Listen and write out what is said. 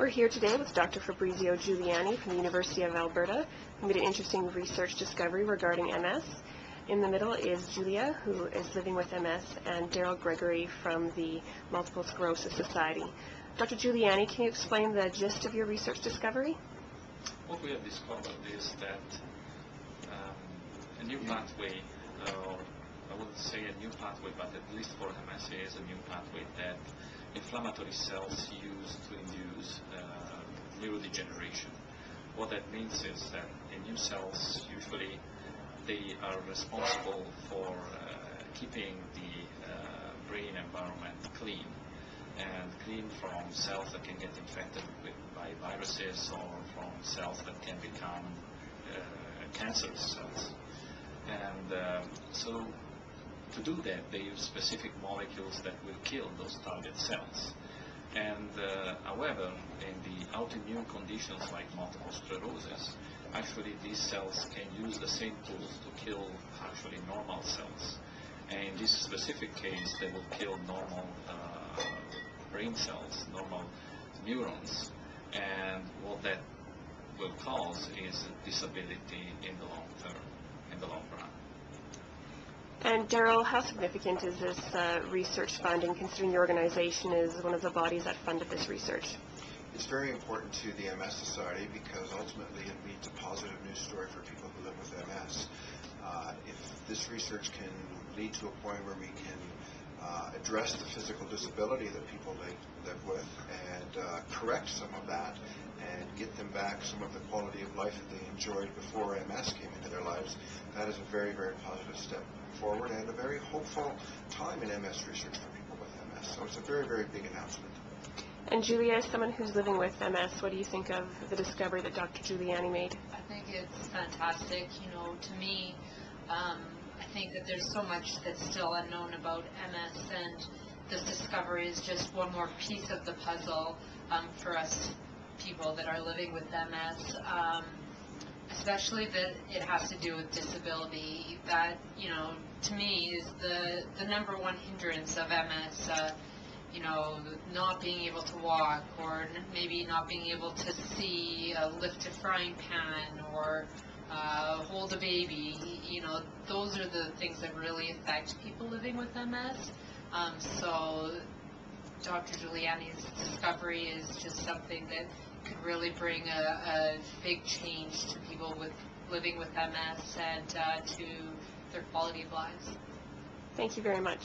We're here today with Dr. Fabrizio Giuliani from the University of Alberta, who made an interesting research discovery regarding MS. In the middle is Julia, who is living with MS, and Daryl Gregory from the Multiple Sclerosis Society. Dr. Giuliani, can you explain the gist of your research discovery? What we have discovered is that a new pathway, I wouldn't say a new pathway, but at least for MS is a new pathway that inflammatory cells use to induce neurodegeneration. What that means is that immune cells, usually they are responsible for keeping the brain environment clean, and clean from cells that can get infected by viruses or from cells that can become cancerous cells. And so to do that, they use specific molecules that will kill those target cells. And however, in the autoimmune conditions like multiple sclerosis, actually these cells can use the same tools to kill actually normal cells. And in this specific case, they will kill normal brain cells, normal neurons. And what that will cause is disability in the long term, in the long run. And Daryl, how significant is this research funding, considering your organization is one of the bodies that funded this research? It's very important to the MS Society because ultimately it means a positive news story for people who live with MS. If this research can lead to a point where we can address the physical disability that people live with and correct some of that and get them back some of the quality of life that they enjoyed before MS came into their lives, that is a very, very positive step forward and a very hopeful time in MS research for people with MS. So it's a very, very big announcement. And Julia, as someone who's living with MS, what do you think of the discovery that Dr. Giuliani made? I think it's fantastic. You know, to me, I think that there's so much that's still unknown about MS, and this discovery is just one more piece of the puzzle for us people that are living with MS, especially that it has to do with disability. That, you know, to me is the number one hindrance of MS. You know, not being able to walk, or maybe not being able to see, lift a frying pan, or hold a baby. You know, those are the things that really affect people living with MS. So Dr. Giuliani's discovery is just something that could really bring a big change to people living with MS and to their quality of lives. Thank you very much.